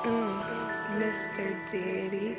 Mr. Diddy.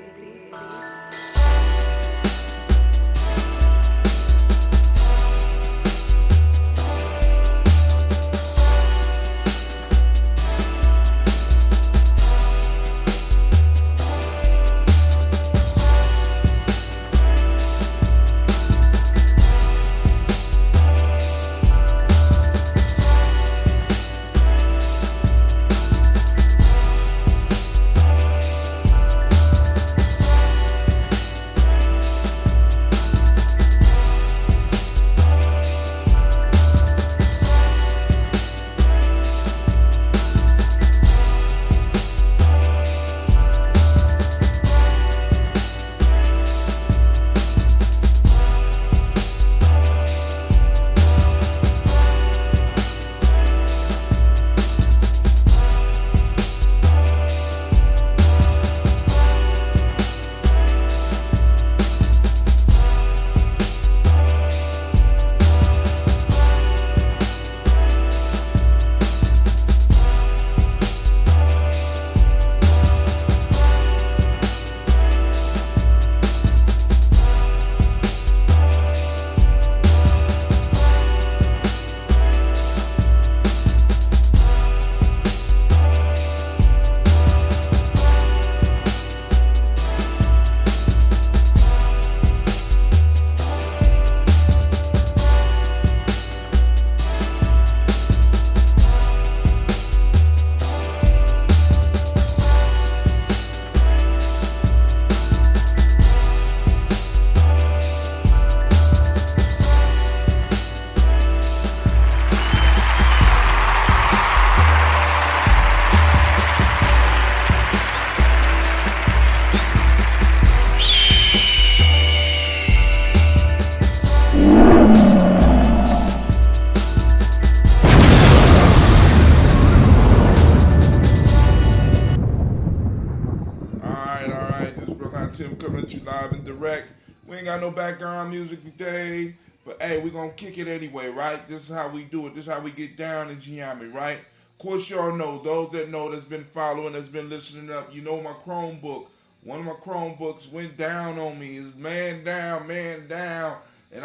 Tim coming at you live and direct. We ain't got no background music today, but hey, we gonna kick it anyway, right? This is how we do it. This is how we get down in Gye-Nyame, right? Of course, y'all know, those that know that's been following, that's been listening up, you know my Chromebook. One of my Chromebooks went down on me. It's man down, and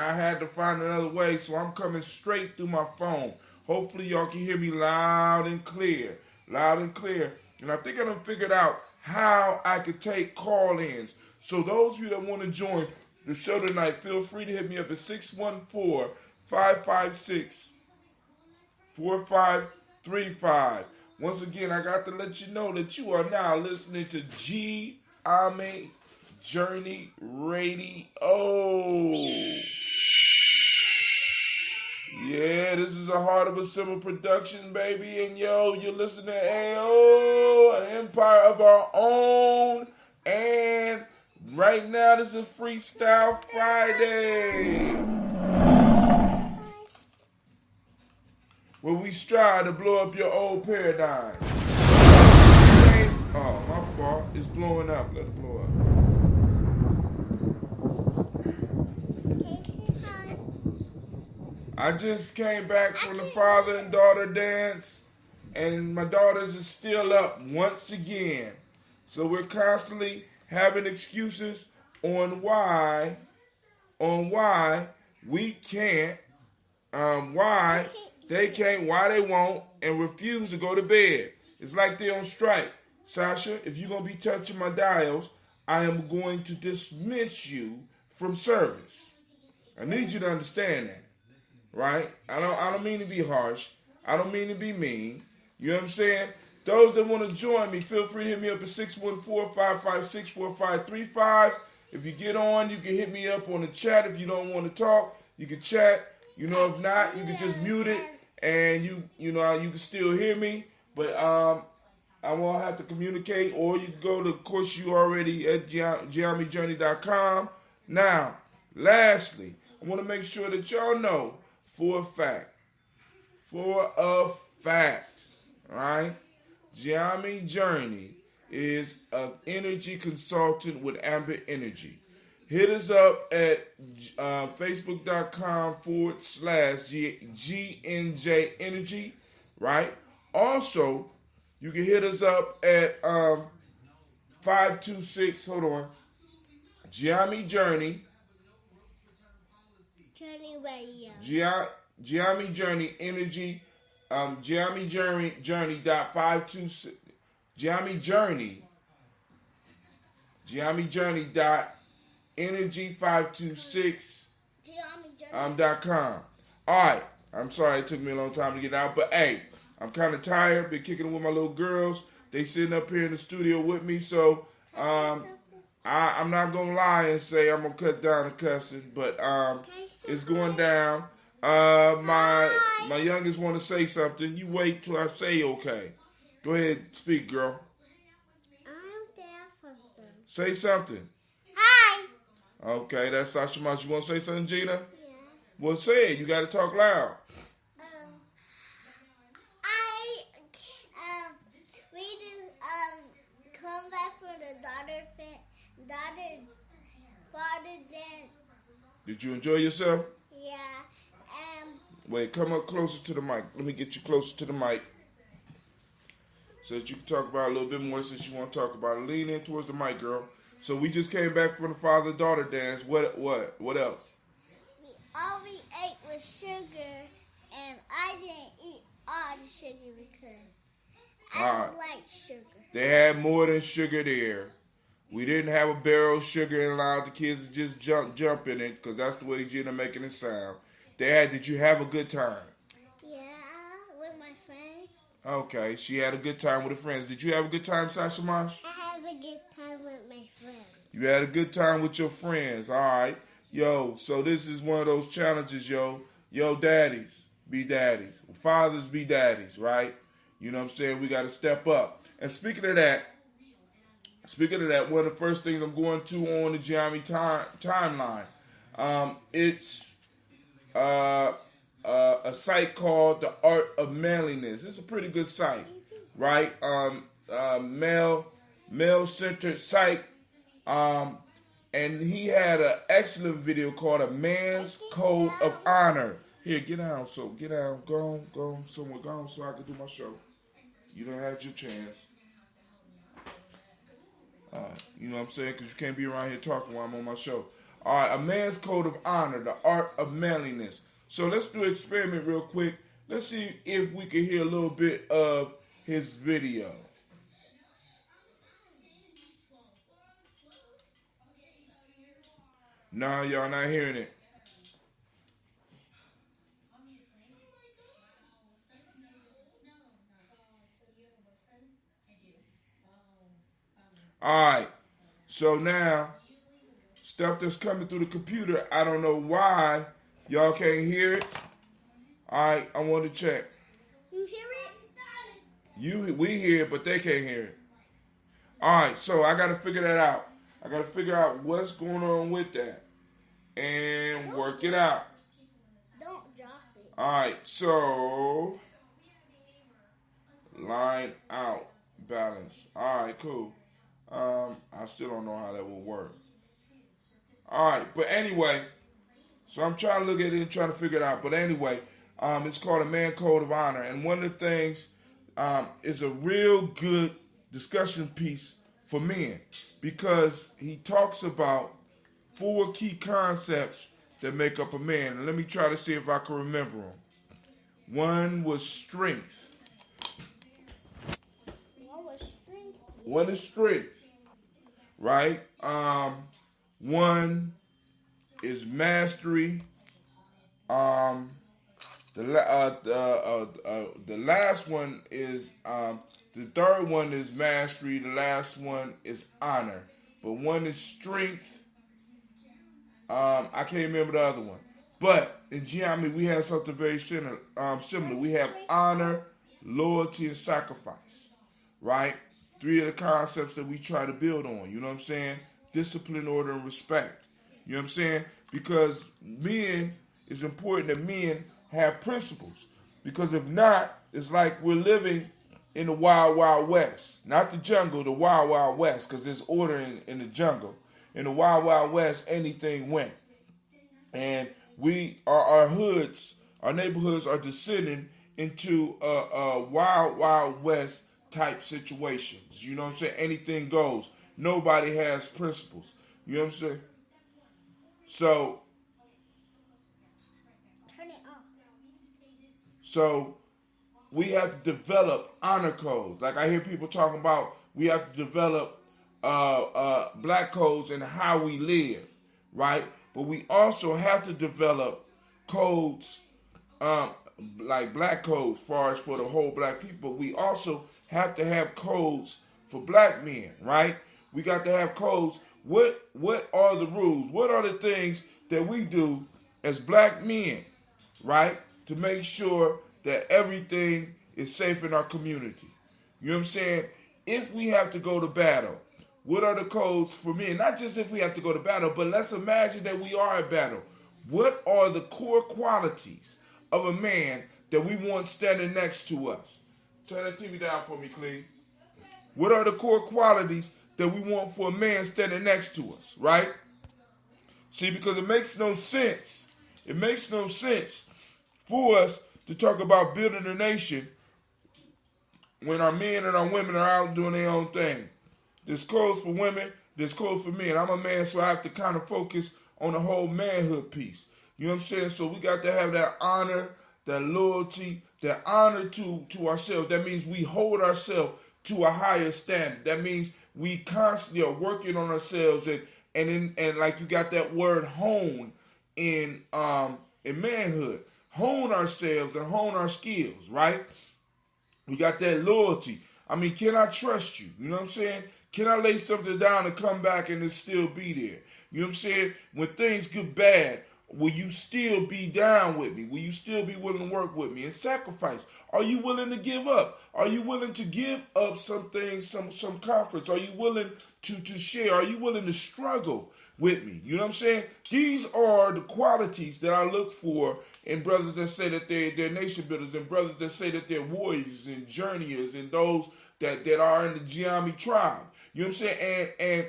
I had to find another way, so I'm coming straight through my phone. Hopefully, y'all can hear me loud and clear. Loud and clear. And I think I done figured out how I could take call-ins. So those of you that want to join the show tonight, feel free to hit me up at 614-556-4535. Once again, I got to let you know that you are now listening to Gye-Nyame Journey Radio. Yeah, this is a Heart of a Simple production, baby. And yo, you're listening to AEOOOOhhhh, an empire of our own. And right now, this is Freestyle Friday, where we strive to blow up your old paradigms. Oh, my fault. It's blowing up. Let it blow up. I just came back from the father and daughter dance, and my daughters is still up once again. So we're constantly having excuses on why we can't, why they can't, why they won't, and refuse to go to bed. It's like they're on strike. Sasha, if you're going to be touching my dials, I am going to dismiss you from service. I need you to understand that. Right? I don't mean to be harsh. I don't mean to be mean. You know what I'm saying? Those that want to join me, feel free to hit me up at 614-556-4535. If you get on, you can hit me up on the chat. If you don't want to talk, you can chat. You know, if not, you can just mute it, and you can still hear me. But I won't have to communicate, or you can go to, of course, you already at Gye-Nyamejourney.com. Now, lastly, I want to make sure that y'all know for a fact, all right? Gye-Nyame Journey is an energy consultant with Ambit Energy. Hit us up at facebook.com/GNJ Energy, right? Also, You can hit us up at 526, hold on, Gye-Nyame Journey. Journey Radio. Gye-Nyame Journey Energy. Gye-Nyame Journey dot 526. Gye-Nyame Journey. Gye-Nyame Journey dot energy 526 .com. All right. I'm sorry it took me a long time to get out, but hey, I'm kind of tired. Been kicking it with my little girls. They sitting up here in the studio with me, so I'm not gonna lie and say I'm gonna cut down the cussing, but it's going down. My youngest want to say something. You wait till I say okay. Go ahead, speak, girl. I'm there for them. Say something. Hi. Okay, that's Sasha Mouse. You want to say something, Gina? Yeah. Well, say it. You got to talk loud. We just come back from the father dance. Did you enjoy yourself? Yeah. Wait, come up closer to the mic. Let me get you closer to the mic so that you can talk about it a little bit more since you want to talk about it. Lean in towards the mic, girl. So we just came back from the father-daughter dance. What else? All we ate was sugar, and I didn't eat all the sugar because I don't like sugar. They had more than sugar there. We didn't have a barrel of sugar and allowed the kids to just jump in it because that's the way Gina making it sound. Did you have a good time? Yeah, with my friends. Okay, she had a good time with her friends. Did you have a good time, Sasha Mosh? I had a good time with my friends. You had a good time with your friends, all right. Yo, so this is one of those challenges, yo. Yo, daddies, be daddies. Fathers, be daddies, right? You know what I'm saying? We got to step up. And speaking of that, one of the first things I'm going to on the Gye-Nyame timeline, it's a site called The Art of Manliness. It's a pretty good site, right? Male-centered site. And he had an excellent video called A Man's Code of Honor. Here, get down. So get down. Go on somewhere. Go on so I can do my show. You done had your chance. You know what I'm saying? Because you can't be around here talking while I'm on my show. All right, A Man's Code of Honor, The Art of Manliness. So let's do an experiment real quick. Let's see if we can hear a little bit of his video. Nah, y'all not hearing it. All right. So now, stuff that's coming through the computer, I don't know why y'all can't hear it. All right, I want to check. You hear it? We hear it, but they can't hear it. All right, so I got to figure that out. I got to figure out what's going on with that and work it out. Don't drop it. All right, so line out, balance. All right, cool. I still don't know how that will work. All right, but anyway, so I'm trying to look at it and trying to figure it out. But anyway, it's called A Man Code of Honor. And one of the things is a real good discussion piece for men because he talks about 4 key concepts that make up a man. And let me try to see if I can remember them. One was strength. One is strength, right? One is mastery. The last one is the third one is mastery. The last one is honor. But one is strength. I can't remember the other one. But in Gye-Nyame, we have something very similar. We have honor, loyalty, and sacrifice, right? 3 of the concepts that we try to build on. You know what I'm saying? Discipline, order, and respect. You know what I'm saying? Because it's important that men have principles. Because if not, it's like we're living in the wild, wild west. Not the jungle, the wild, wild west. Because there's order in the jungle. In the wild, wild west, anything went. And our hoods, our neighborhoods are descending into a wild, wild west type situations. You know what I'm saying? Anything goes. Nobody has principles. You know what I'm saying? So, turn it off. So we have to develop honor codes. Like I hear people talking about, we have to develop black codes and how we live, right? But we also have to develop codes, like black codes, far as for the whole black people. We also have to have codes for black men, right? We got to have codes. What are the rules? What are the things that we do as black men, right? To make sure that everything is safe in our community. You know what I'm saying? If we have to go to battle, what are the codes for men? Not just if we have to go to battle, but let's imagine that we are at battle. What are the core qualities of a man that we want standing next to us? Turn that TV down for me, Cleve. What are the core qualities that we want for a man standing next to us, right? See, because it makes no sense. It makes no sense for us to talk about building a nation when our men and our women are out doing their own thing. There's codes for women, there's codes for men. I'm a man, so I have to kind of focus on the whole manhood piece. You know what I'm saying? So we got to have that honor, that loyalty, that honor to ourselves. That means we hold ourselves to a higher standard. That means we constantly are working on ourselves and like you got that word hone in manhood. Hone ourselves and hone our skills, right? We got that loyalty. I mean, can I trust you? You know what I'm saying? Can I lay something down and come back and it still be there? You know what I'm saying? When things get bad, will you still be down with me? Will you still be willing to work with me and sacrifice? Are you willing to give up? Are you willing to give up some things, some comforts? Are you willing to share? Are you willing to struggle with me? You know what I'm saying? These are the qualities that I look for in brothers that say that they're nation builders, and brothers that say that they're warriors and journeyers, and those that are in the Gye-Nyame tribe. You know what I'm saying?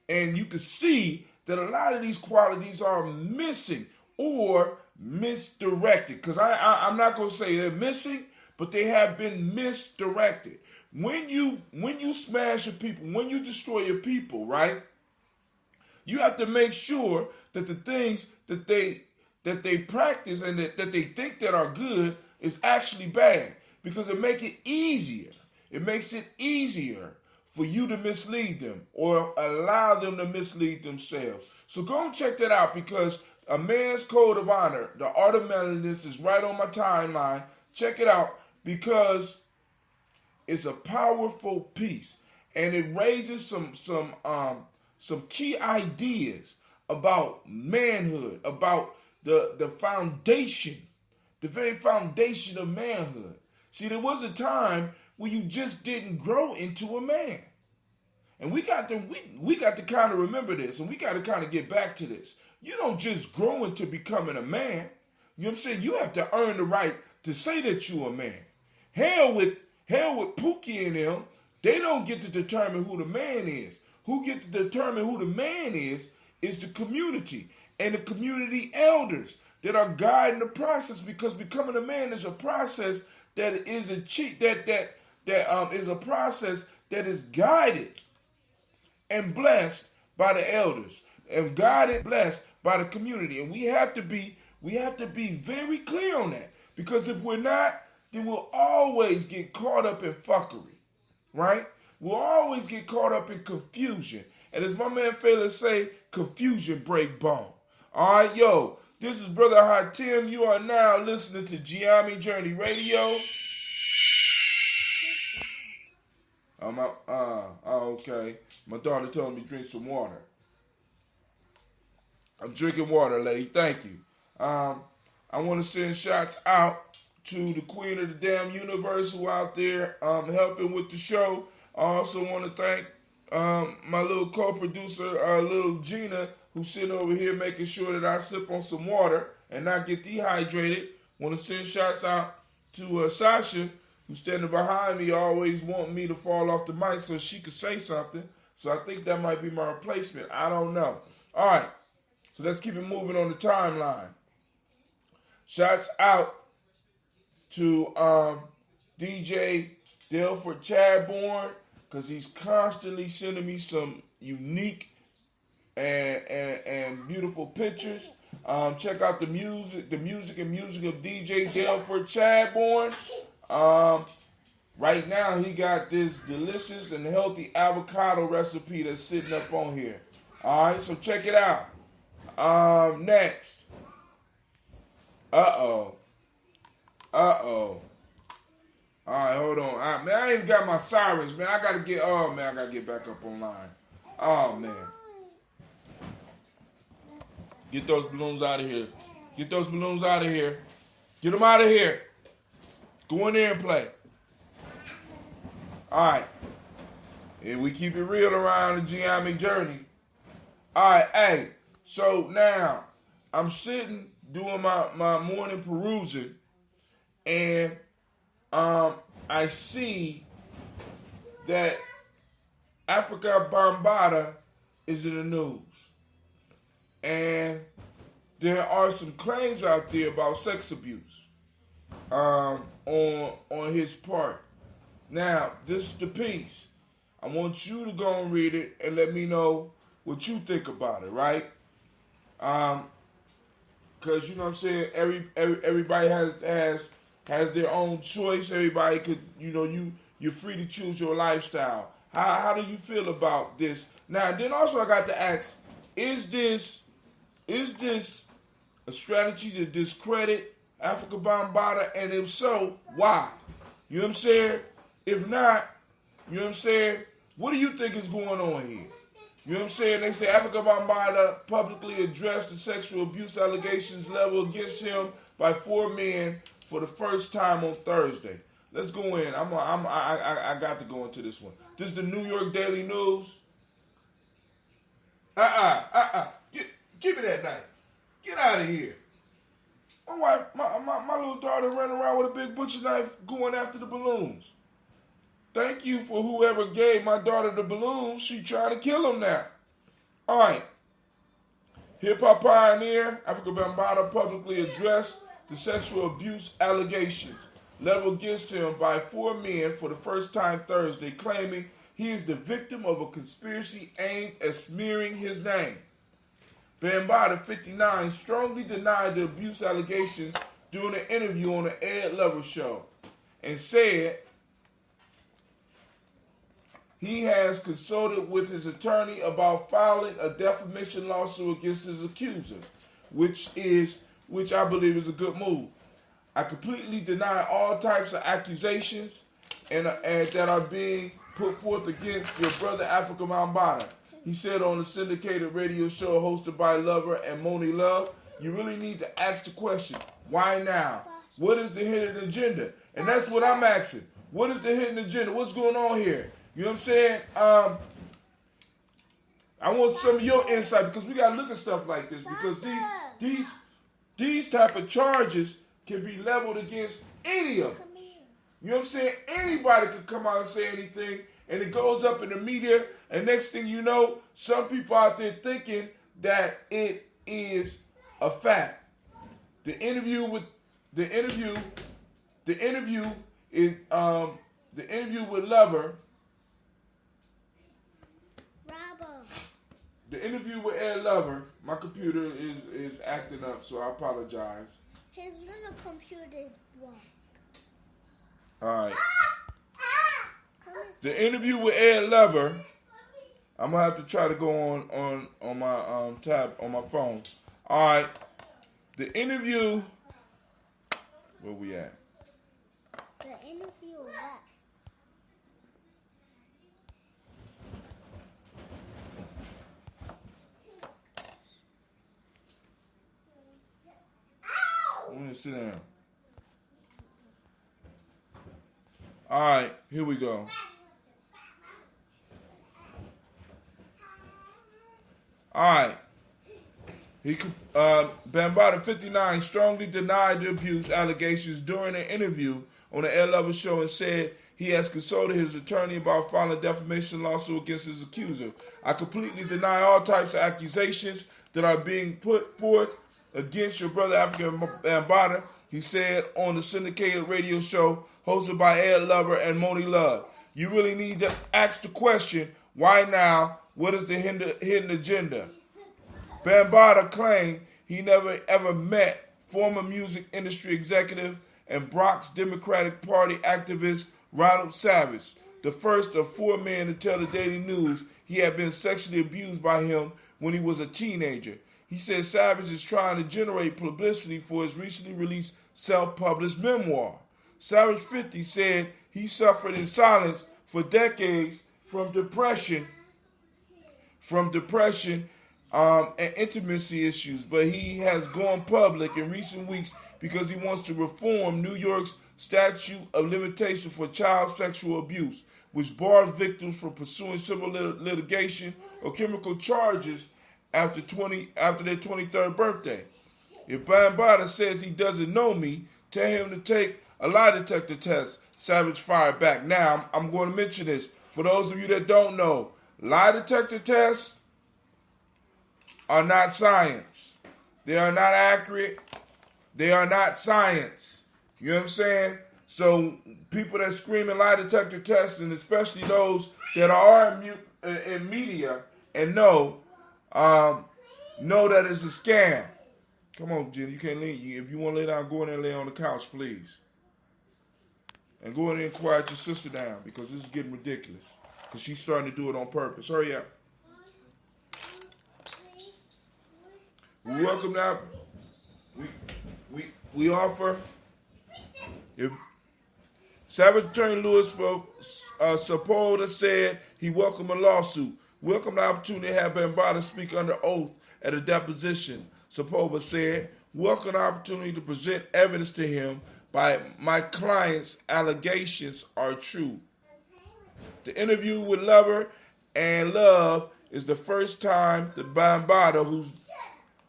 And you can see that a lot of these qualities are missing or misdirected. Because I'm not going to say they're missing, but they have been misdirected. When you smash your people, when you destroy your people, right? You have to make sure that the things that they practice and that they think that are good is actually bad. Because it makes it easier. It makes it easier for you to mislead them or allow them to mislead themselves. So go and check that out, because A Man's Code of Honor, The Art of Manliness, is right on my timeline. Check it out, because it's a powerful piece, and it raises some key ideas about manhood, about the foundation, the very foundation of manhood. See, there was a time where you just didn't grow into a man. And we got to kind of remember this, and we got to kind of get back to this. You don't just grow into becoming a man. You know what I'm saying? You have to earn the right to say that you're a man. Hell with Pookie and them, they don't get to determine who the man is. Who get to determine who the man is the community and the community elders that are guiding the process, because becoming a man is a process that is is a process that is guided and blessed by the elders, and guided and blessed by the community. And we have to be very clear on that, because if we're not, then we'll always get caught up in fuckery, right? We'll always get caught up in confusion. And as my man Fela say, confusion break bone. All right, yo, this is Brother Hatim. You are now listening to Gye-Nyame Journey Radio. Okay. My daughter told me to drink some water. I'm drinking water, lady. Thank you. I want to send shots out to the queen of the damn universe who out there helping with the show. I also want to thank my little co-producer, little Gina, who's sitting over here making sure that I sip on some water and not get dehydrated. Want to send shots out to Sasha, who's standing behind me, always wanting me to fall off the mic so she could say something. So I think that might be my replacement. I don't know. All right. So let's keep it moving on the timeline. Shouts out to DJ Delford Chadbourne, because he's constantly sending me some unique and beautiful pictures. Check out the music of DJ Delford Chadbourne. Right now, he got this delicious and healthy avocado recipe that's sitting up on here. All right, so check it out. Next. Uh-oh. All right, hold on. I ain't got my sirens, man. I gotta get back up online. Oh, man. Get those balloons out of here. Get those balloons out of here. Get them out of here. Go in there and play. All right. And we keep it real around the Gye-Nyame journey. All right, hey. So now I'm sitting doing my morning perusing, and I see that Africa Bambaataa is in the news. And there are some claims out there about sex abuse on his part. Now, this is the piece. I want you to go and read it and let me know what you think about it, right? Because, you know what I'm saying, everybody has their own choice. Everybody could, you're free to choose your lifestyle. How do you feel about this? Now, then also I got to ask, is this a strategy to discredit Africa Bambaataa? And if so, why? You know what I'm saying? If not, you know what I'm saying? What do you think is going on here? You know what I'm saying? They say Africa Bambaataa publicly addressed the sexual abuse allegations leveled against him by 4 men for the first time on Thursday. Let's go in. I got to go into this one. This is the New York Daily News. Give me that knife. Get out of here. My wife, my little daughter ran around with a big butcher knife going after the balloons. Thank you for whoever gave my daughter the balloons. She trying to kill him now. All right. Hip-hop pioneer Africa Bambaataa publicly addressed the sexual abuse allegations leveled against him by 4 men for the first time Thursday, claiming he is the victim of a conspiracy aimed at smearing his name. Bambaataa, 59, strongly denied the abuse allegations during an interview on the Ed Lover Show and said he has consulted with his attorney about filing a defamation lawsuit against his accuser, which I believe is a good move. I completely deny all types of accusations and that are being put forth against your brother Africa Bambaataa. He said on the syndicated radio show hosted by Lover and Moni Love, you really need to ask the question, why now? What is the hidden agenda? And that's what I'm asking. What is the hidden agenda? What's going on here? You know what I'm saying? I want some of your insight, because we got to look at stuff like this, because these type of charges can be leveled against any of them. You know what I'm saying? Anybody could come out and say anything, and it goes up in the media, and next thing you know, some people out there thinking that it is a fact. The interview with Lover. The interview with Ed Lover, my computer is acting up, so I apologize. His little computer is broke. All right. The interview with Ed Lover, I'm gonna have to try to go on my tab on my phone. All right. The interview. Where we at? The interview with what? I'm gonna sit down. All right, here we go. All right. Bambaataa, 59, strongly denied the abuse allegations during an interview on the Ed Lover Show and said he has consulted his attorney about filing a defamation lawsuit against his accuser. I completely deny all types of accusations that are being put forth against your brother Africa Bambaataa. He said on the syndicated radio show hosted by Ed Lover and Moni Love. You really need to ask the question, why now? What is the hidden agenda? Bambaataa claimed he never ever met former music industry executive and Bronx Democratic Party activist Ronald Savage, the first of 4 men to tell the Daily News he had been sexually abused by him when he was a teenager. He said Savage is trying to generate publicity for his recently released self-published memoir. Savage 50 said he suffered in silence for decades from depression and intimacy issues, but he has gone public in recent weeks because he wants to reform New York's statute of limitation for child sexual abuse, which bars victims from pursuing civil litigation or criminal charges after their 23rd birthday. If Bambaataa says he doesn't know me, tell him to take a lie detector test, Savage fired back. Now, I'm going to mention this. For those of you that don't know, lie detector tests are not science. They are not accurate. They are not science. You know what I'm saying? So people that screaming lie detector tests, and especially those that are in media and know that it's a scam. Come on, Jenny, you can't leave. If you want to lay down, go in there and lay on the couch, please. And go in there and quiet your sister down, because this is getting ridiculous. Because she's starting to do it on purpose. Hurry up. We welcome now. We offer. If Savage attorney Louis Sepulveda said he welcomed a lawsuit. Welcome the opportunity to have Bambaataa speak under oath at a deposition. Sepulveda said, welcome the opportunity to present evidence to him by my client's allegations are true. The interview with Lover and Love is the first time that Bambaataa, whose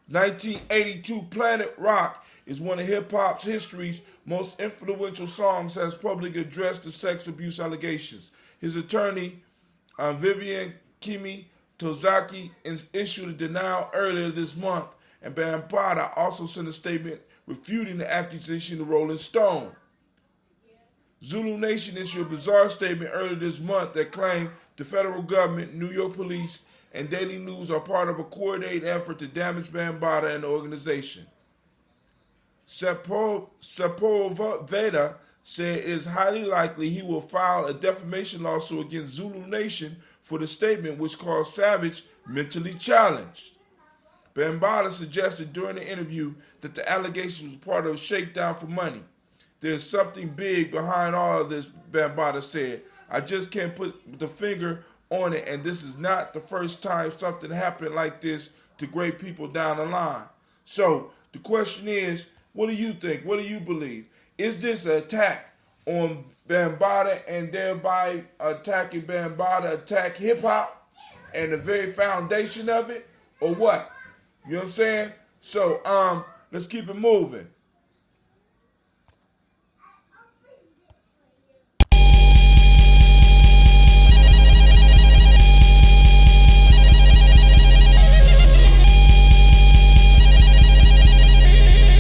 1982 Planet Rock is one of hip-hop's history's most influential songs, has publicly addressed the sex abuse allegations. His attorney, Vivian Kimi Tozaki, issued a denial earlier this month, and Bambaataa also sent a statement refuting the accusation to Rolling Stone. Zulu Nation issued a bizarre statement earlier this month that claimed the federal government, New York police, and Daily News are part of a coordinated effort to damage Bambaataa and the organization. Sepulveda said it is highly likely he will file a defamation lawsuit against Zulu Nation for the statement, which called Savage mentally challenged. Bambaataa suggested during the interview that the allegation was part of a shakedown for money. There's something big behind all of this, Bambaataa said. I just can't put the finger on it, and this is not the first time something happened like this to great people down the line. So the question is, what do you think? What do you believe? Is this an attack on Bambaataa and thereby attacking Bambaataa, attack hip-hop and the very foundation of it, or what? You know what I'm saying? So let's keep it moving.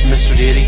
Mr. Diddy.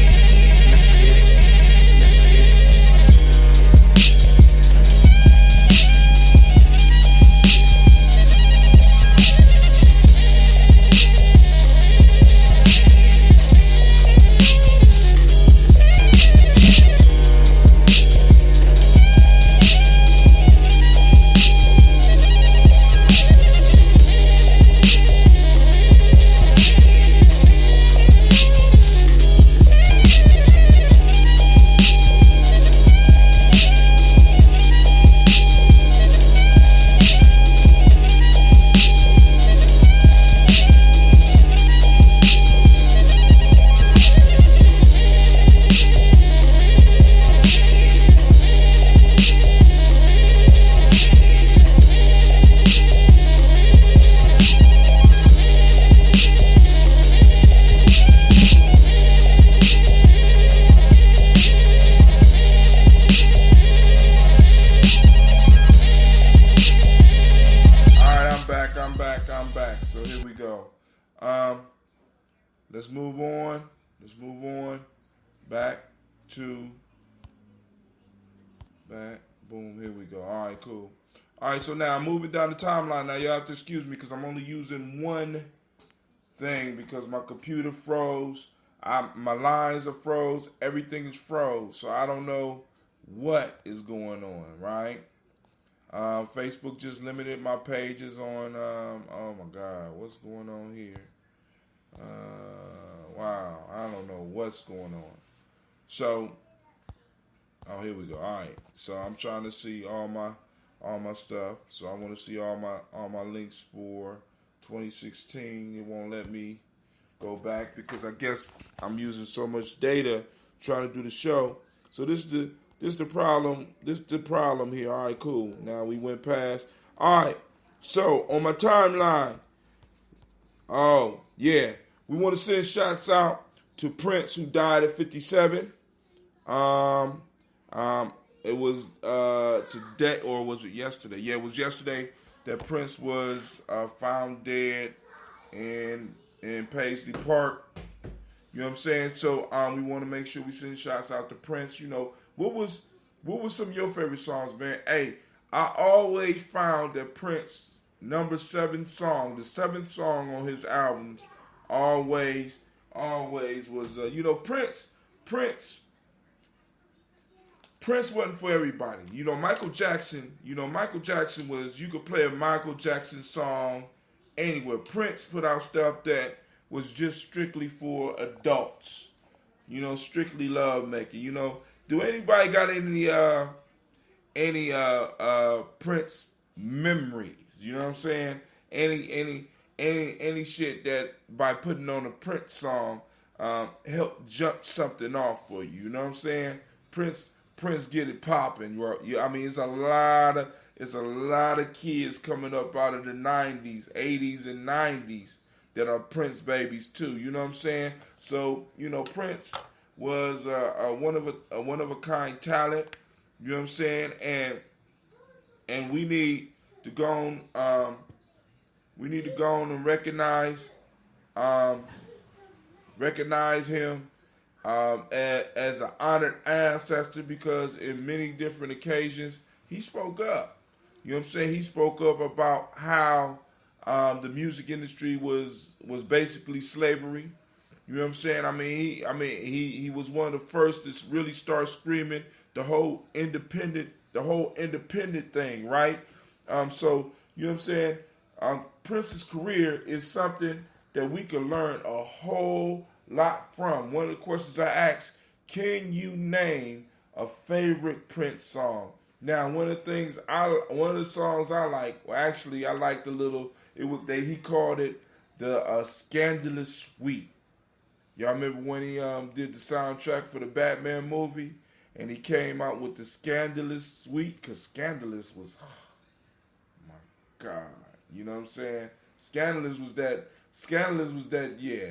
I'm back. So here we go. Let's move on. Back. 2. Back. Boom. Here we go. All right, cool. All right, so now I'm moving down the timeline. Now, you have to excuse me because I'm only using one thing because my computer froze. My lines are froze. Everything is froze. So I don't know what is going on, right? Facebook just limited my pages on, oh my God, what's going on here? Wow, I don't know what's going on. So, oh, here we go. All right. So I'm trying to see all my stuff. So I want to see all my links for 2016. It won't let me go back because I guess I'm using so much data trying to do the show. So this is the problem. This is the problem here. All right, cool. Now we went past. All right. So on my timeline. Oh yeah, we want to send shots out to Prince, who died at 57. It was today, or was it yesterday? Yeah, it was yesterday that Prince was found dead in Paisley Park. You know what I'm saying? So we want to make sure we send shots out to Prince. You know, what was some of your favorite songs, man? Hey, I always found that Prince number 7 song, the 7th song on his albums, always was Prince wasn't for everybody. You know, Michael Jackson was, you could play a Michael Jackson song anywhere. Prince put out stuff that was just strictly for adults. You know, strictly love making. You know, do anybody got any Prince memories? You know what I'm saying? Any shit that by putting on a Prince song helped jump something off for you. You know what I'm saying? Prince get it popping. I mean, it's a lot of kids coming up out of the 90s, 80s, and 90s that are Prince babies too. You know what I'm saying? So, you know, Prince was a one of a kind talent. You know what I'm saying? And we need to go on. We need to go on and recognize him as an honored ancestor, because in many different occasions he spoke up. You know what I'm saying? He spoke up about how the music industry was basically slavery. You know what I'm saying? I mean he was one of the first to really start screaming the whole independent thing, right? So you know what I'm saying? Prince's career is something that we can learn a whole lot from. One of the questions I asked, can you name a favorite Prince song? Now, one of the songs I like, well, actually, I like he called it the Scandalous Suite. Y'all remember when he did the soundtrack for the Batman movie, and he came out with the Scandalous Suite, because Scandalous was, oh my God, you know what I'm saying? Scandalous was that, yeah.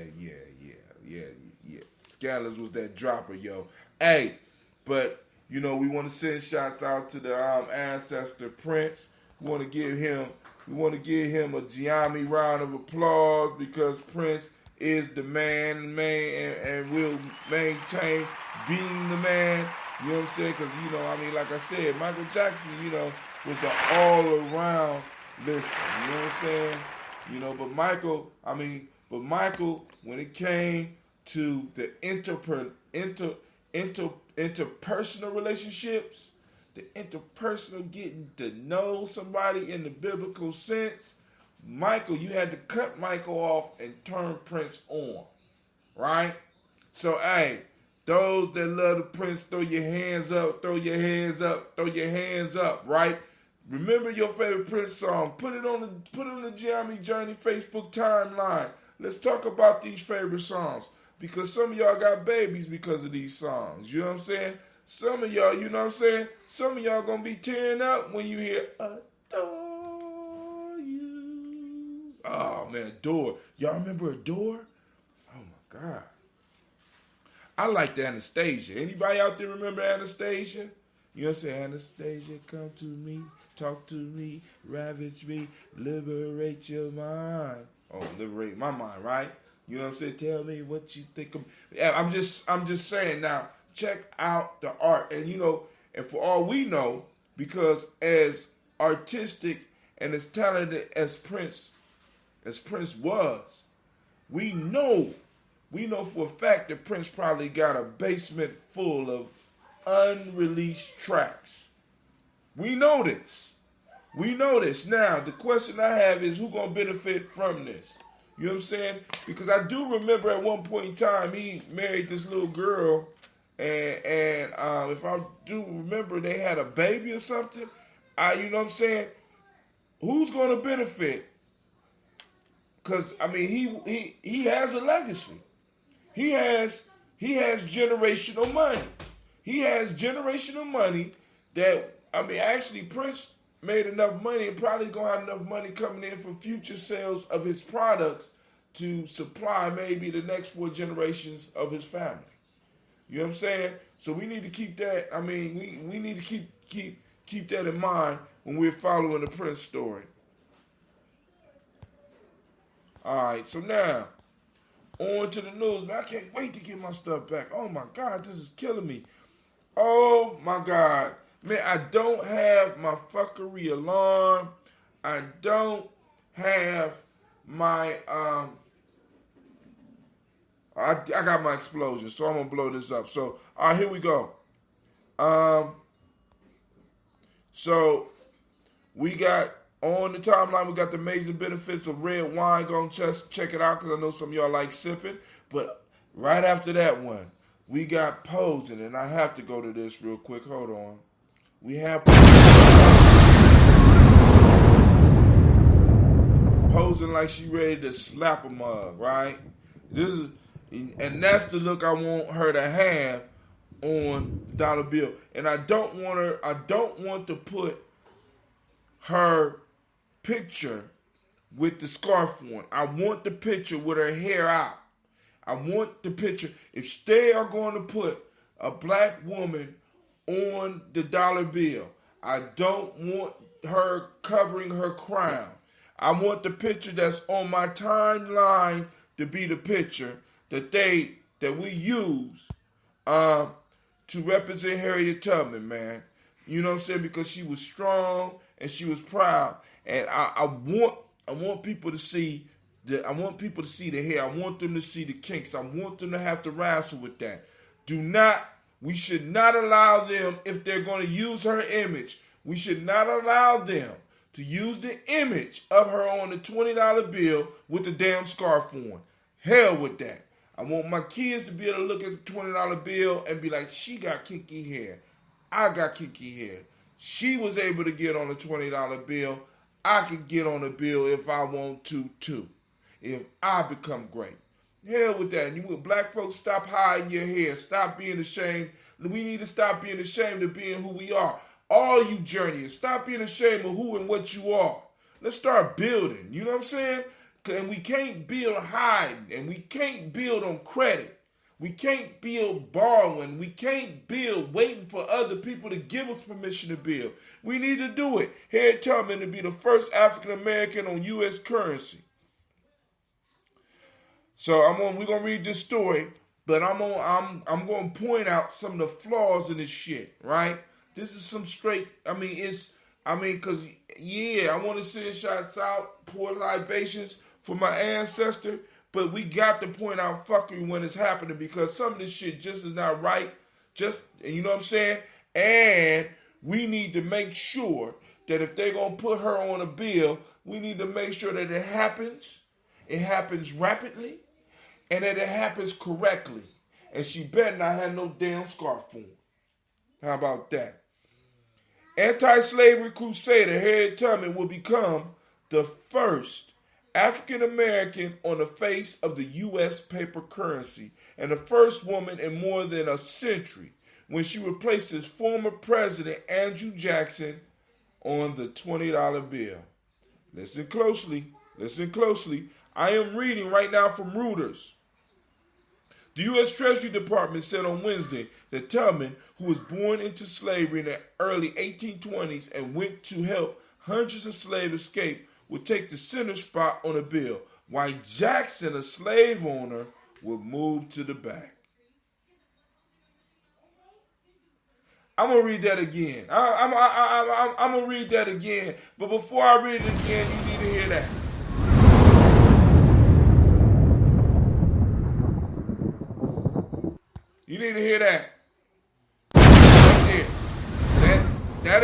Scandalous was that dropper, yo. Hey, but, you know, we want to send shots out to the ancestor Prince. We want to give him a Gye-Nyame round of applause, because Prince is the man, and will maintain being the man. You know what I'm saying? Because, you know, I mean, like I said, Michael Jackson, you know, was the all-around listen. You know what I'm saying? You know, but Michael, when it came to the interpersonal relationships, the interpersonal getting to know somebody in the biblical sense, Michael, you had to cut Michael off and turn Prince on, right? So, hey, those that love the Prince, throw your hands up, throw your hands up, right? Remember your favorite Prince song. Put it on the Gye-Nyame Journey Facebook timeline. Let's talk about these favorite songs, because some of y'all got babies because of these songs. You know what I'm saying? Some of y'all, you know what I'm saying? Some of y'all gonna be tearing up when you hear Adore You. Oh man, Adore. Y'all remember Adore? Oh my God. I like the Anastasia. Anybody out there remember Anastasia? You know what I'm saying? Anastasia, come to me, talk to me, ravage me, liberate your mind. Oh, liberate my mind, right? You know what I'm saying? Tell me what you think of. I'm just saying now. check out the art. And and for all we know, because as artistic and as talented as Prince was, we know for a fact that Prince probably got a basement full of unreleased tracks. We know this. Now, the question I have is, who gonna benefit from this? You know what I'm saying? Because I do remember at one point in time he married this little girl, and if I do remember, they had a baby or something. You know what I'm saying? Who's gonna benefit? Because he has a legacy. He has generational money. He has generational money that actually Prince made enough money and probably gonna have enough money coming in for future sales of his products to supply maybe the next 4 generations of his family. You know what I'm saying? So we need to keep that. We need to keep that in mind when we're following the Prince story. All right, so now on to the news. Man, I can't wait to get my stuff back. Oh my God, this is killing me. Oh my God. Man, I don't have my fuckery alarm. I don't have my I got my explosion, so I'm gonna blow this up. So all right, here we go. So we got on the timeline, we got the amazing benefits of red wine. Go and just check it out, because I know some of y'all like sipping. But right after that one, we got posing, and I have to go to this real quick. Hold on. We have posing like she ready to slap a mug, right? And that's the look I want her to have on dollar bill. And I don't want to put her picture with the scarf on. I want the picture with her hair out. I want the picture. If they are going to put a black woman on the dollar bill, I don't want her covering her crown. I want the picture that's on my timeline to be the picture that we use to represent Harriet Tubman, man. You know what I'm saying? Because she was strong and she was proud, and I want people to see the hair. I want them to see the kinks. I want them to have to wrestle with that. We should not allow them, if they're going to use her image, we should not allow them to use the image of her on the $20 bill with the damn scarf on. Hell with that. I want my kids to be able to look at the $20 bill and be like, she got kinky hair. I got kinky hair. She was able to get on a $20 bill. I could get on a bill if I want to too. If I become great. Hell with that. And you black folks, stop hiding your hair. Stop being ashamed. We need to stop being ashamed of being who we are. All you journeyers, stop being ashamed of who and what you are. Let's start building. You know what I'm saying? And we can't build hiding. And we can't build on credit. We can't build borrowing. We can't build waiting for other people to give us permission to build. We need to do it. Harriet Tubman to be the first African American on U.S. currency. So we're gonna read this story, but I'm gonna point out some of the flaws in this shit, right? This is some straight. I want to send shots out, pour libations for my ancestor, but we got to point out fuckery when it's happening, because some of this shit just is not right. You know what I'm saying? And we need to make sure that if they're gonna put her on a bill, we need to make sure that it happens rapidly, and that it happens correctly. And she better not have no damn scarf on. How about that? Anti-slavery crusader Harriet Tubman will become the first African American on the face of the U.S. paper currency, and the first woman in more than a century, when she replaces former President Andrew Jackson on the $20 bill. Listen closely. I am reading right now from Reuters. The U.S. Treasury Department said on Wednesday that Tubman, who was born into slavery in the early 1820s and went to help hundreds of slaves escape, would take the center spot on the bill, while Jackson, a slave owner, would move to the back. I'm gonna read that again. I'm gonna read that again. But before I read it again, you need to hear that. You need to hear that. Right there. That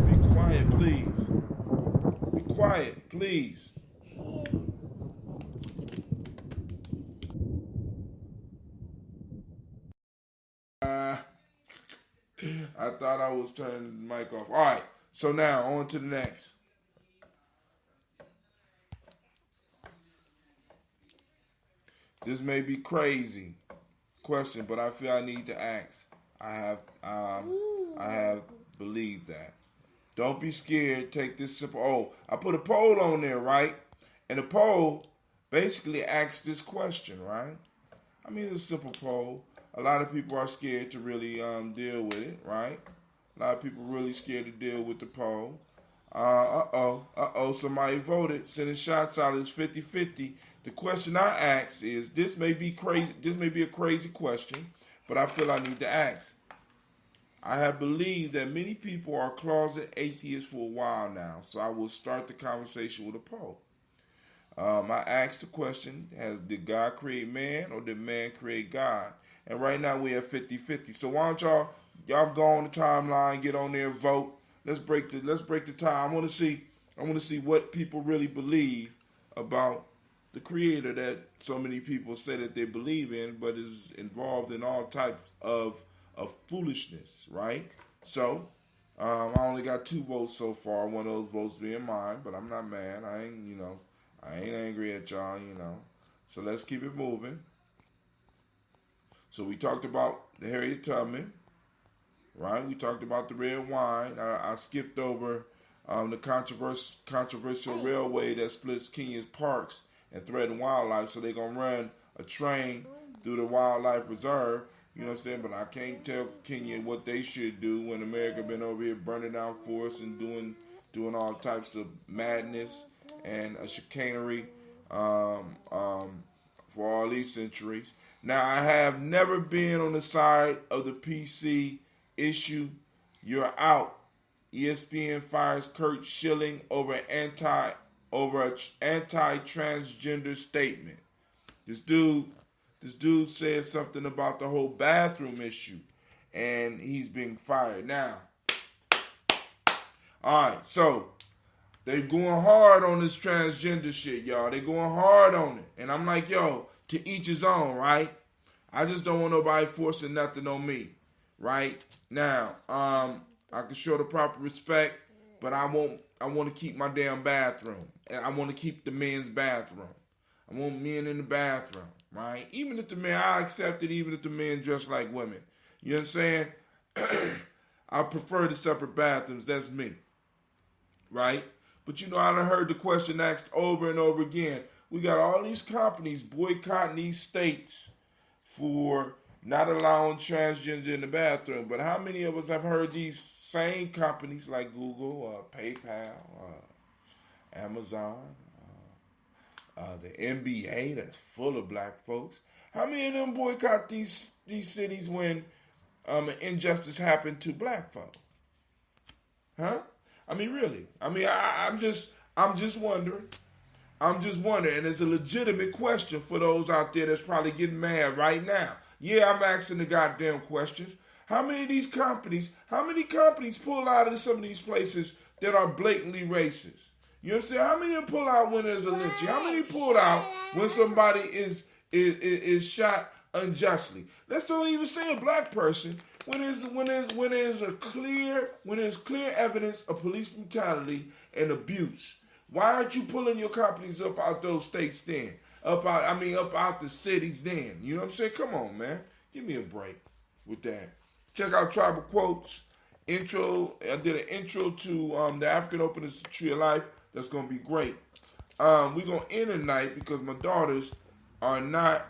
be quiet, please. Be quiet, please. I thought I was turning the mic off. All right. So now on to the next. This may be crazy question, but I feel I need to ask. I have believed that. Don't be scared. Take this simple. Oh, I put a poll on there, right? And the poll basically asks this question, right? I mean, it's a simple poll. A lot of people are scared to really deal with it, right? A lot of people really scared to deal with the poll. Somebody voted, sending shots out. It's 50-50. The question I ask is, this may be crazy. This may be a crazy question, but I feel I need to ask. I have believed that many people are closet atheists for a while now, so I will start the conversation with a poll. I asked the question, did God create man or did man create God? And right now we have 50-50. So why don't y'all go on the timeline, get on there, vote. Let's break the tie. I want to see what people really believe about the creator that so many people say that they believe in, but is involved in all types of foolishness, right? So, I only got 2 votes so far. One of those votes being mine, but I'm not mad. I ain't angry at y'all, So let's keep it moving. So we talked about the Harriet Tubman, right? We talked about the red wine. I skipped over the controversial railway that splits Kenya's parks and threatened wildlife. So they're going to run a train through the wildlife reserve. You know what I'm saying? But I can't tell Kenya what they should do when America been over here burning down forests and doing all types of madness and chicanery for all these centuries. Now, I have never been on the side of the PC issue. You're out. ESPN fires Kurt Schilling over an anti-transgender statement. This dude said something about the whole bathroom issue, and he's being fired now. All right, so they going hard on this transgender shit, y'all. They going hard on it, and I'm like, yo, to each his own, right? I just don't want nobody forcing nothing on me, right? Now, I can show the proper respect, but I want to keep my damn bathroom, and I want to keep the men's bathroom. I want men in the bathroom. Right? Even if the men, I accept it, even if the men dress like women. You know what I'm saying? I prefer the separate bathrooms. That's me. Right? But I done heard the question asked over and over again. We got all these companies boycotting these states for not allowing transgender in the bathroom. But how many of us have heard these same companies like Google, PayPal, Amazon, the NBA that's full of black folks? How many of them boycott these cities when injustice happened to black folk? Huh? I mean, really? I mean, I'm just wondering. And it's a legitimate question for those out there that's probably getting mad right now. Yeah, I'm asking the goddamn questions. How many companies pull out of some of these places that are blatantly racist? You know what I'm saying? How many pull out when there's a lynching? How many pull out when somebody is shot unjustly? Let's don't even say a black person. When there's clear evidence of police brutality and abuse, why aren't you pulling your companies up out those states then? Up out the cities then? You know what I'm saying? Come on, man. Give me a break with that. Check out Tribal Quotes. Intro. I did an intro to the African Open is the Tree of Life. That's going to be great. We're going to end tonight because my daughters are not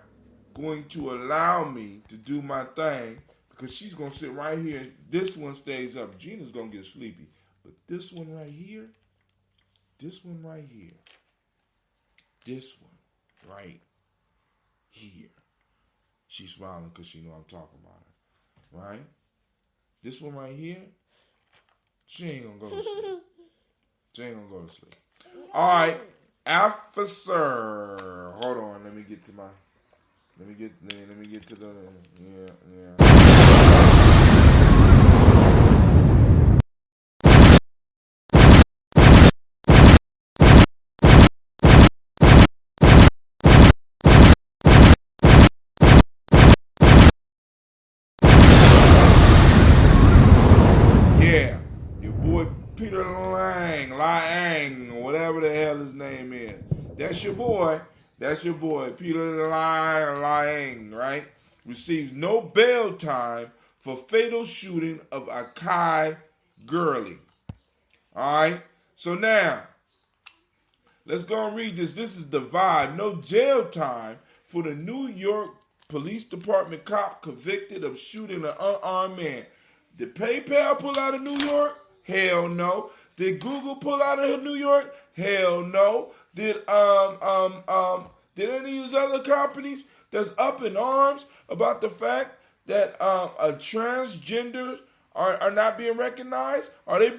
going to allow me to do my thing because she's going to sit right here. This one stays up. Gina's going to get sleepy. But this one right here, this one right here, she's smiling because she know I'm talking about her. Right? This one right here, she ain't going to go to sleep. She ain't gonna go to sleep. All right, officer. Hold on. Let me get to the. Yeah. Yeah, your boy Peter Lang, whatever the hell his name is. That's your boy. That's your boy, Peter Lang, right? Receives no bail time for fatal shooting of Akai Gurley. All right? So now, let's go and read this. This is the vibe. No jail time for the New York Police Department cop convicted of shooting an unarmed man. Did PayPal pull out of New York? Hell no. Did Google pull out of New York? Hell no. Did any of these other companies that's up in arms about the fact that transgenders are not being recognized? Are they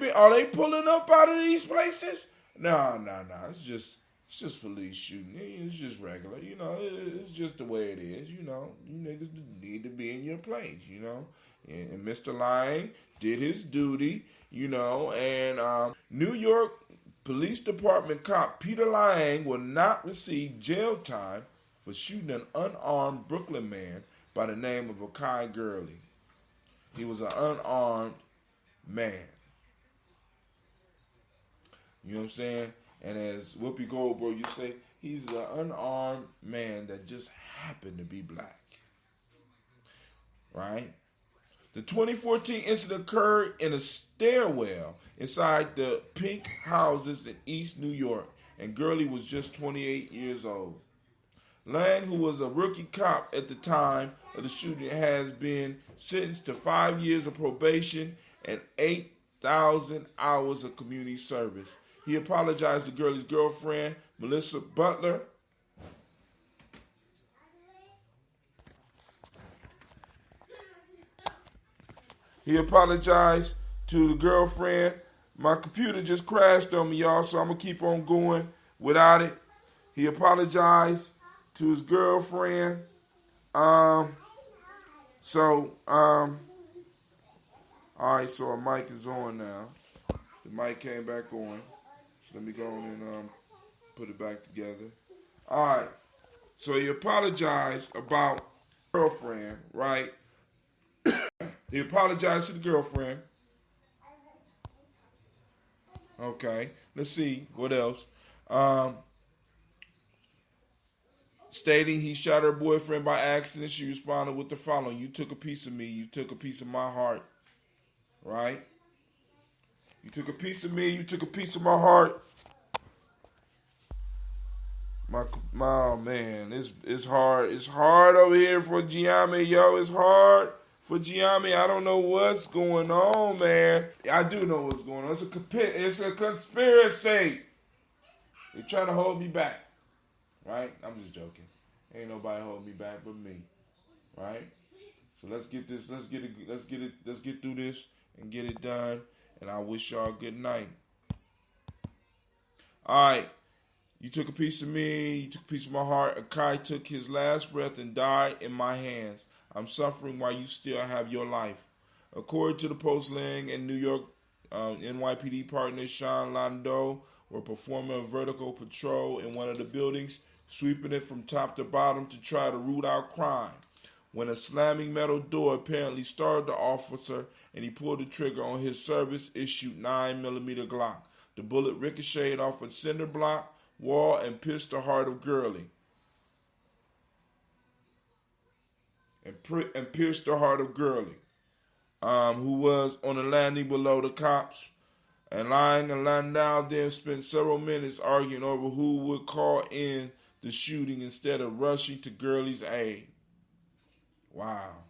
pulling up out of these places? No. It's just police shooting. It's just regular. You know, it's just the way it is. You know, you niggas need to be in your place. You know, and Mr. Lang did his duty. You know, and New York Police Department cop Peter Lang will not receive jail time for shooting an unarmed Brooklyn man by the name of Akai Gurley. He was an unarmed man. You know what I'm saying? And as Whoopi Goldberg, you say, he's an unarmed man that just happened to be black. Right? The 2014 incident occurred in a stairwell inside the Pink Houses in East New York, and Gurley was just 28 years old. Lang, who was a rookie cop at the time of the shooting, has been sentenced to 5 years of probation and 8,000 hours of community service. He apologized to Gurley's girlfriend, Melissa Butler. He apologized to the girlfriend. My computer just crashed on me, y'all, so I'm going to keep on going without it. He apologized to his girlfriend. All right, so our mic is on now. The mic came back on. So let me go on and put it back together. All right, so he apologized about girlfriend, right? He apologized to the girlfriend. Okay, let's see what else. Stating he shot her boyfriend by accident, she responded with the following: "You took a piece of me. You took a piece of my heart." Right? You took a piece of me. You took a piece of my heart. My man, it's hard. It's hard over here for Gye-Nyame, yo. It's hard for Gye-Nyame. I don't know what's going on, man. I do know what's going on. It's a conspiracy. They're trying to hold me back. Right? I'm just joking. Ain't nobody holding me back but me. Right? So let's get this. Let's get through this and get it done. And I wish y'all a good night. All right. You took a piece of me. You took a piece of my heart. Akai took his last breath and died in my hands. I'm suffering while you still have your life. According to the Post, Lang and New York NYPD partner Sean Landau were performing a vertical patrol in one of the buildings, sweeping it from top to bottom to try to root out crime, when a slamming metal door apparently startled the officer and he pulled the trigger on his service-issued 9mm Glock. The bullet ricocheted off a cinder block wall and pierced the heart of Gurley. And pierced the heart of Gurley, who was on the landing below the cops. And Lang and Landau then spent several minutes arguing over who would call in the shooting instead of rushing to Gurley's aid. Wow.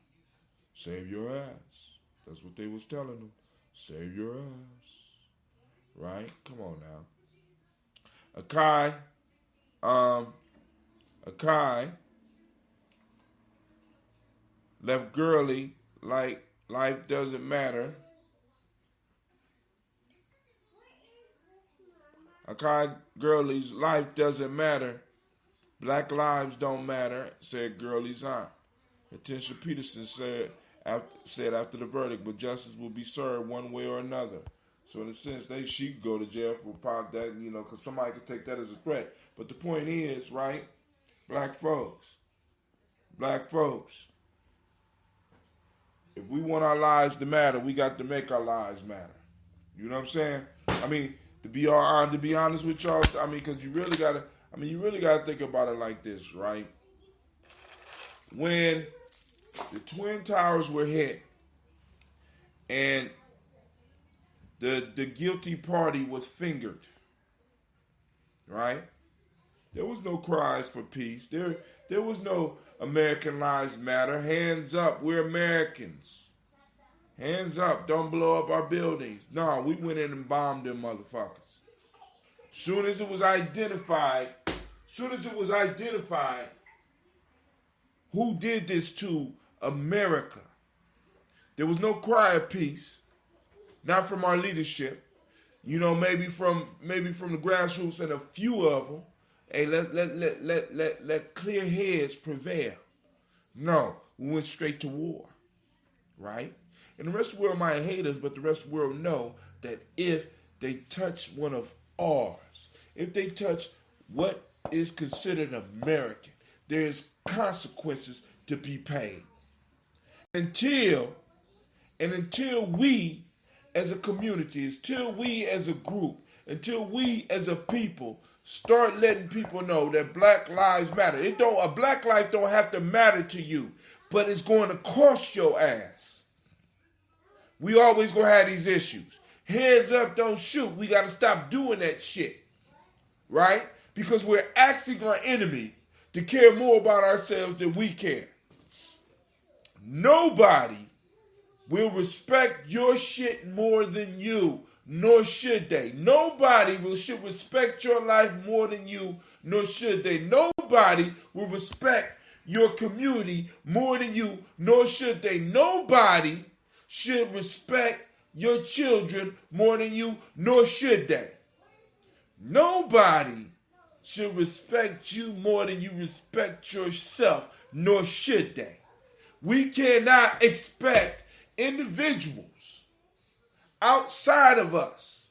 Save your ass. That's what they was telling them. Save your ass. Right? Come on now. Akai left Gurley like life doesn't matter. Akai Gurley's life doesn't matter. Black lives don't matter, said Gurley's aunt. Letitia Peterson said after the verdict, but justice will be served one way or another. So in a sense, she could go to jail for that, because somebody could take that as a threat. But the point is, right, black folks, if we want our lives to matter, we got to make our lives matter. You know what I'm saying? I mean, to be honest with y'all, because you really got to, I mean, you really got to think about it like this, right? When the Twin Towers were hit and the guilty party was fingered, right? There was no cries for peace. There was no American lives matter. Hands up, we're Americans. Hands up, don't blow up our buildings. No, we went in and bombed them motherfuckers. Soon as it was identified who did this to America, there was no cry of peace. Not from our leadership. You know, maybe from the grassroots and a few of them. Hey, let clear heads prevail. No, we went straight to war, right? And the rest of the world might hate us, but the rest of the world know that if they touch one of ours, if they touch what is considered American, there is consequences to be paid. Until we as a community, until we as a group, until we as a people start letting people know that Black Lives Matter. A black life don't have to matter to you, but it's going to cost your ass. We always gonna have these issues. Heads up, don't shoot. We gotta stop doing that shit, right? Because we're asking our enemy to care more about ourselves than we care. Nobody will respect your shit more than you, nor should they. Nobody should respect your life more than you, nor should they. Nobody will respect your community more than you, nor should they. Nobody should respect your children more than you, nor should they. Nobody should respect you more than you respect yourself, nor should they. We cannot expect individuals outside of us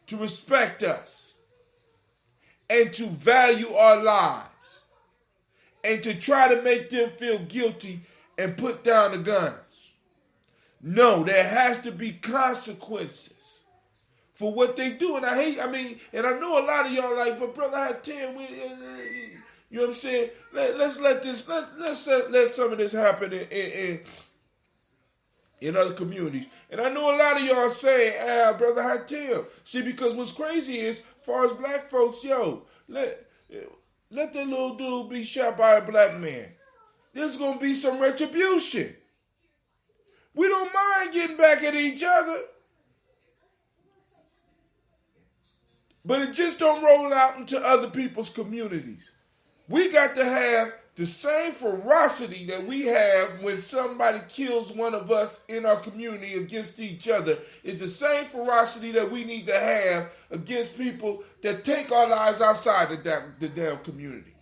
to respect us and to value our lives and to try to make them feel guilty and put down the guns. No, there has to be consequences for what they do. And and I know a lot of y'all like, but brother, I tell you, you know what I'm saying? Let's let some of this happen in other communities. And I know a lot of y'all say, brother Hatil. See, because what's crazy is, as far as black folks, let that little dude be shot by a black man. There's going to be some retribution. We don't mind getting back at each other. But it just don't roll out into other people's communities. We got to have the same ferocity that we have when somebody kills one of us in our community against each other is the same ferocity that we need to have against people that take our lives outside the damn community.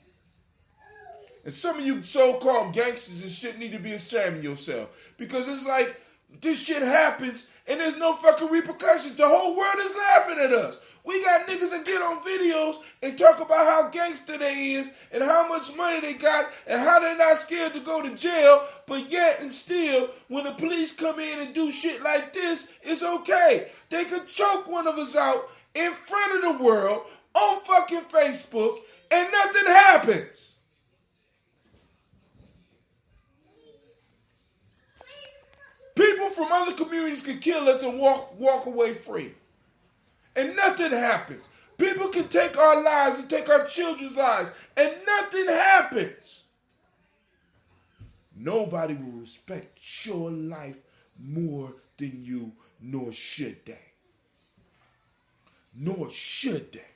And some of you so-called gangsters and shit need to be ashamed of yourself. Because it's like, this shit happens and there's no fucking repercussions. The whole world is laughing at us. We got niggas that get on videos and talk about how gangster they is and how much money they got and how they're not scared to go to jail. But yet and still, when the police come in and do shit like this, it's okay. They could choke one of us out in front of the world on fucking Facebook and nothing happens. People from other communities can kill us and walk away free. And nothing happens. People can take our lives and take our children's lives, and nothing happens. Nobody will respect your life more than you, nor should they. Nor should they.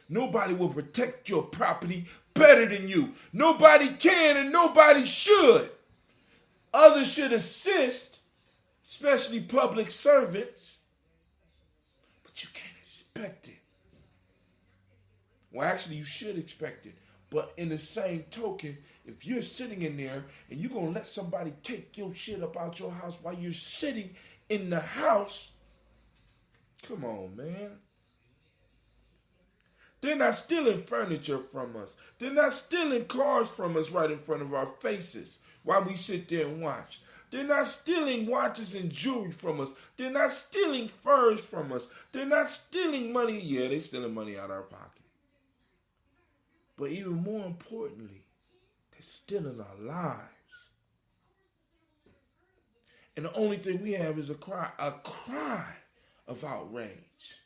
Nobody will protect your property better than you. Nobody can and nobody should. Others should assist, especially public servants. But you can't expect it. Well, actually, you should expect it. But in the same token, if you're sitting in there and you're going to let somebody take your shit up out your house while you're sitting in the house, come on, man. They're not stealing furniture from us. They're not stealing cars from us right in front of our faces while we sit there and watch. They're not stealing watches and jewelry from us. They're not stealing furs from us. They're not stealing money. Yeah, they're stealing money out of our pocket. But even more importantly, they're still in our lives. And the only thing we have is a cry of outrage.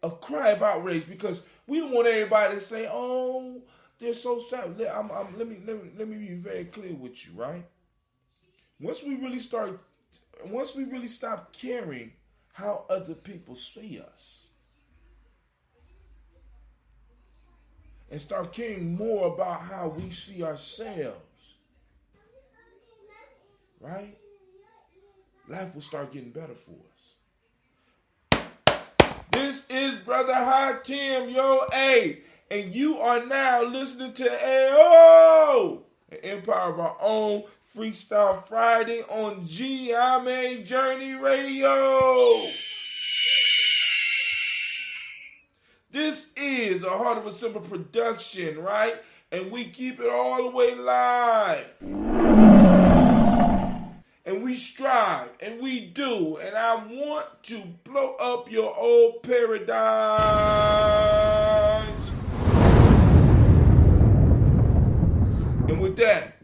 A cry of outrage, because we don't want everybody to say, "Oh, they're so sad." Let me be very clear with you, right? Once we really stop caring how other people see us, and start caring more about how we see ourselves, right? Life will start getting better for us. This is Brother Hot Tim, yo, A, and you are now listening to AEOOOOhhhh, an empire of our own, Freestyle Friday on Gye-Nyame Journey Radio. This is a Heart of a Simple production, right? And we keep it all the way live. And we strive, and we do, and I want to blow up your old paradigms. And with that,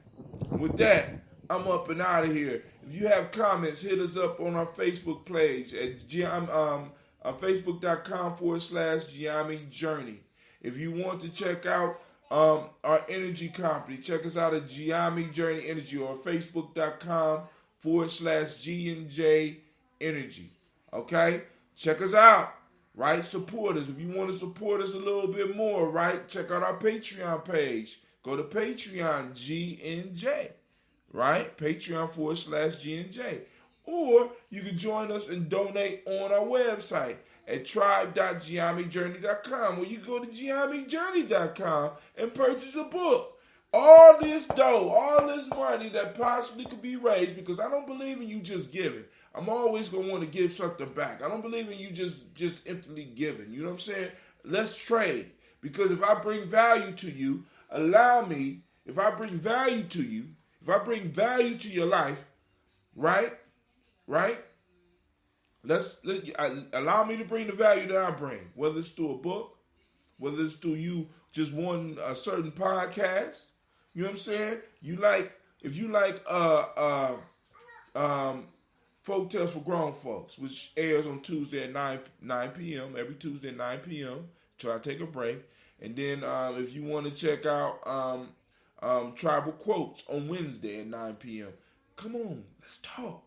I'm up and out of here. If you have comments, hit us up on our Facebook page at facebook.com/Gye-Nyame Journey. If you want to check out our energy company, check us out at Gye-Nyame Journey Energy, or facebook.com/G&J Energy. Okay? Check us out, right? Support us. If you want to support us a little bit more, right? Check out our Patreon page. Go to Patreon, G&J, right? Patreon.com/G&J. Or you can join us and donate on our website at tribe.gyenymejourney.com, or you go to gyenymejourney.com and purchase a book. All this dough, all this money that possibly could be raised, because I don't believe in you just giving. I'm always going to want to give something back. I don't believe in you just emptily giving. You know what I'm saying? Let's trade. Because if I bring value to you, if I bring value to your life, right? Allow me to bring the value that I bring, whether it's through a book, whether it's through you just wanting a certain podcast. You know what I'm saying? If you like Folk Tales for Grown Folks, which airs on Tuesday at 9 p.m. every Tuesday at 9 p.m. Try to take a break. And then if you want to check out Tribal Quotes on Wednesday at 9 p.m. Come on, let's talk.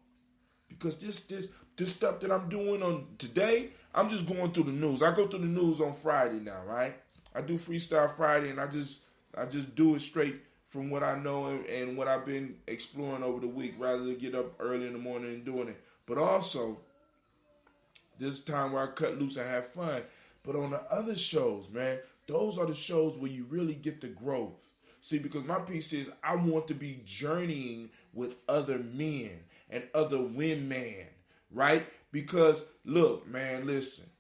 Because this stuff that I'm doing on today, I'm just going through the news. I go through the news on Friday now, right? I do Freestyle Friday, and I just do it straight from what I know and what I've been exploring over the week, rather than get up early in the morning and doing it. But also, this time where I cut loose and have fun. But on the other shows, man, those are the shows where you really get the growth. See, because my piece is I want to be journeying with other men and other women, right? Because, look, man, listen,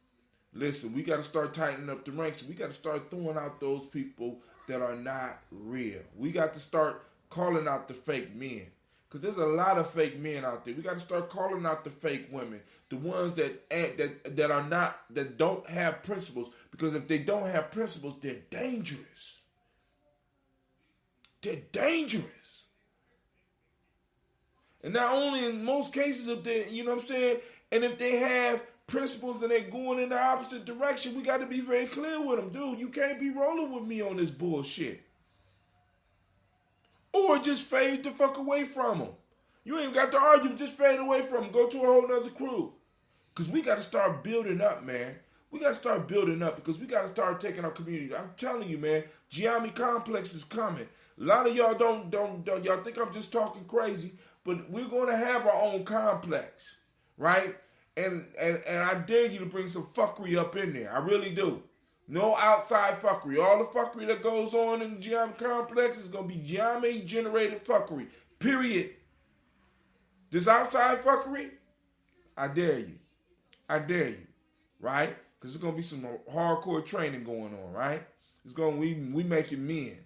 we got to start tightening up the ranks. We got to start throwing out those people that are not real. We got to start calling out the fake men, because there's a lot of fake men out there. We got to start calling out the fake women, the ones that don't have principles. Because if they don't have principles, they're dangerous. They're dangerous. And not only in most cases, if they, you know what I'm saying, and if they have principles and they're going in the opposite direction, we got to be very clear with them. Dude, you can't be rolling with me on this bullshit. Or just fade the fuck away from them. You ain't got to argue, just fade away from them. Go to a whole nother crew. Because we got to start building up, man. We got to start building up, because we got to start taking our community. I'm telling you, man, Gye-Nyame Complex is coming. A lot of y'all don't y'all think I'm just talking crazy, but we're going to have our own complex, right? And I dare you to bring some fuckery up in there. I really do. No outside fuckery. All the fuckery that goes on in the Gye-Nyame Complex is going to be Gye-Nyame generated fuckery. Period. This outside fuckery, I dare you. Right? Because there's going to be some hardcore training going on, right? We making men.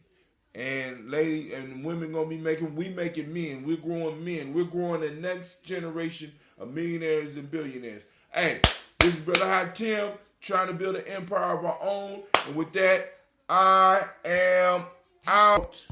And lady and women going to be making men. We're growing men. We're growing the next generation of millionaires and billionaires. Hey, this is Brother Hot Tim. trying to build an empire of our own. And with that, I am out.